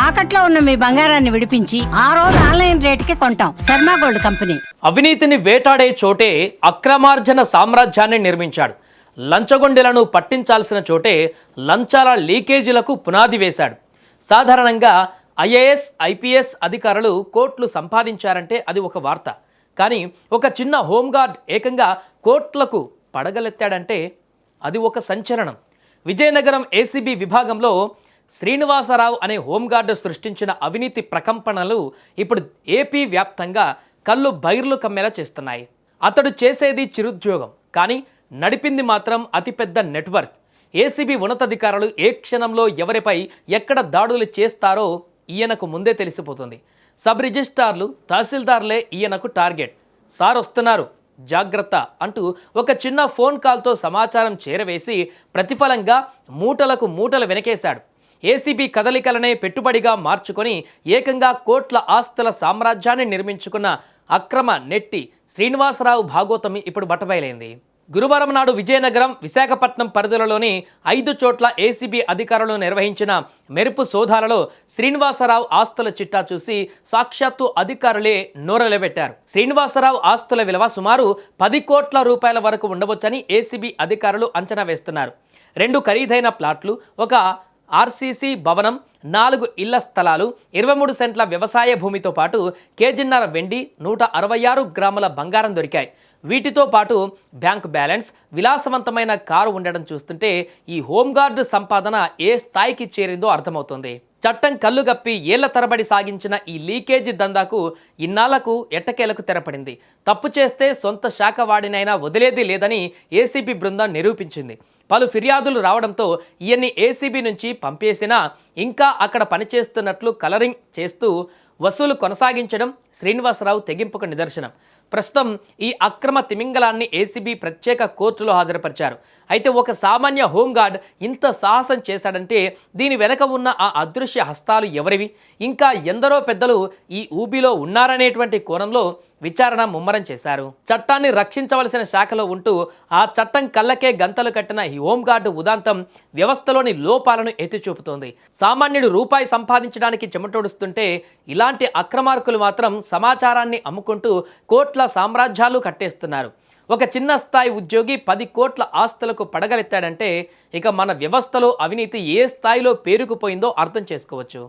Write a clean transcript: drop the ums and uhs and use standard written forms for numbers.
తాకట్లో ఉన్న మీ బంగారాన్ని విడిపించి ఆ రోజు ఆన్లైన్ రేటుకి కొంటాం. Sharma gold company. అవినీతిని వేటాడే చోటే అక్రమార్జన సామ్రాజ్యాన్ని నిర్మించాడు. లంచగొండెలను పట్టించాల్సిన చోటే లంచాల లీకేజీలకు పునాది వేశాడు. సాధారణంగా ఐఏఎస్ ఐపీఎస్ అధికారులు కోట్లు సంపాదించారంటే అది ఒక వార్త. కానీ ఒక చిన్న హోంగార్డ్ ఏకంగా కోట్లకు పడగలెత్తాడంటే అది ఒక సంచలనం. విజయనగరం ఏసీబీ విభాగంలో శ్రీనివాసరావు అనే హోంగార్డు సృష్టించిన అవినీతి ప్రకంపనలు ఇప్పుడు ఏపీ వ్యాప్తంగా కళ్ళు బైర్లు కమ్మేలా చేస్తున్నాయి. అతడు చేసేది చిరుద్యోగం, కానీ నడిపింది మాత్రం అతిపెద్ద నెట్వర్క్. ఏసీబీ ఉన్నతాధికారులు ఏ క్షణంలో ఎవరిపై ఎక్కడ దాడులు చేస్తారో ఈయనకు ముందే తెలిసిపోతుంది. సబ్ రిజిస్ట్రార్లు, తహసీల్దార్లే ఈయనకు టార్గెట్. సార్ వస్తున్నారు, జాగ్రత్త అంటూ ఒక చిన్న ఫోన్ కాల్తో సమాచారం చేరవేసి ప్రతిఫలంగా మూటలకు మూటలు వెనకేశాడు. ఏసీబీ కదలికలనే పెట్టుబడిగా మార్చుకొని ఏకంగా కోట్ల ఆస్తుల సామ్రాజ్యాన్ని నిర్మించుకున్న అక్రమ నెట్టి శ్రీనివాసరావు భాగోతమి ఇప్పుడు బట్టబయలైంది. గురువారం నాడు విజయనగరం, విశాఖపట్నం పరిధులలోని 5 చోట్ల ఏసీబీ అధికారులు నిర్వహించిన మెరుపు సోదాలలో శ్రీనివాసరావు ఆస్తుల చిట్టా చూసి సాక్షాత్తు అధికారులే నోరెలబెట్టారు. శ్రీనివాసరావు ఆస్తుల విలువ సుమారు 10 కోట్ల రూపాయల వరకు ఉండవచ్చని ఏసీబీ అధికారులు అంచనా వేస్తున్నారు. 2 ఖరీదైన ప్లాట్లు, ఒక ఆర్సీసీ భవనం, 4 ఇళ్ల స్థలాలు, 23 సెంట్ల వ్యవసాయ భూమితో పాటు కేజీన్నర వెండి, 166 గ్రాముల బంగారం దొరికాయి. వీటితో పాటు బ్యాంక్ బ్యాలెన్స్, విలాసవంతమైన కారు ఉండడం చూస్తుంటే ఈ హోంగార్డు సంపాదన ఏ స్థాయికి చేరిందో అర్థమవుతుంది. చట్టం కళ్ళుగప్పి ఏళ్ల తరబడి సాగించిన ఈ లీకేజీ దందాకు ఇన్నాళ్లకు ఎట్టకేలకు తెరపడింది. తప్పు చేస్తే సొంత శాఖ వాడినైనా వదిలేది లేదని ఏసీబీ బృందం నిరూపించింది. పలు ఫిర్యాదులు రావడంతో ఈయన్ని ఏసీబీ నుంచి పంపేసినా ఇంకా అక్కడ పనిచేస్తున్నట్లు కలరింగ్ చేస్తూ వసూలు కొనసాగించడం శ్రీనివాసరావు తెగింపుకు నిదర్శనం. ప్రస్తుతం ఈ అక్రమ తిమింగలాన్ని ఏసీబీ ప్రత్యేక కోర్టులో హాజరుపరిచారు. అయితే ఒక సామాన్య హోంగార్డ్ ఇంత సాహసం చేశాడంటే దీని వెనక ఉన్న ఆ అదృశ్య హస్తాలు ఎవరివి, ఇంకా ఎందరో పెద్దలు ఈ ఊబిలో ఉన్నారనేటువంటి కోణంలో విచారణ ముమ్మరం చేశారు. చట్టాన్ని రక్షించవలసిన శాఖలో ఉంటూ ఆ చట్టం కళ్ళకే గంతలు కట్టిన ఈ హోంగార్డు ఉదాంతం వ్యవస్థలోని లోపాలను ఎత్తిచూపుతోంది. సామాన్యుడు రూపాయి సంపాదించడానికి చెమటోడుస్తుంటే ఇలాంటి అక్రమార్కులు మాత్రం సమాచారాన్ని అమ్ముకుంటూ కోట్ల సామ్రాజ్యాలు కట్టేస్తున్నారు. ఒక చిన్న స్థాయి ఉద్యోగి 10 కోట్ల ఆస్తులకు పడగలెత్తాడంటే ఇక మన వ్యవస్థలో అవినీతి ఏ స్థాయిలో పేరుకుపోయిందో అర్థం చేసుకోవచ్చు.